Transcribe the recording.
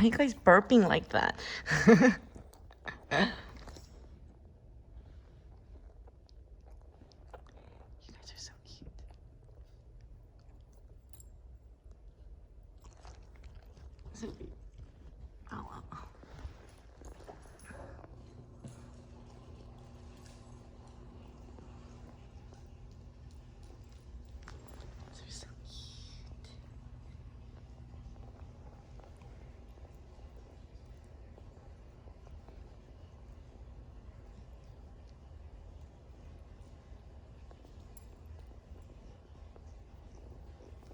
are you guys burping like that? You guys are so cute. So cute.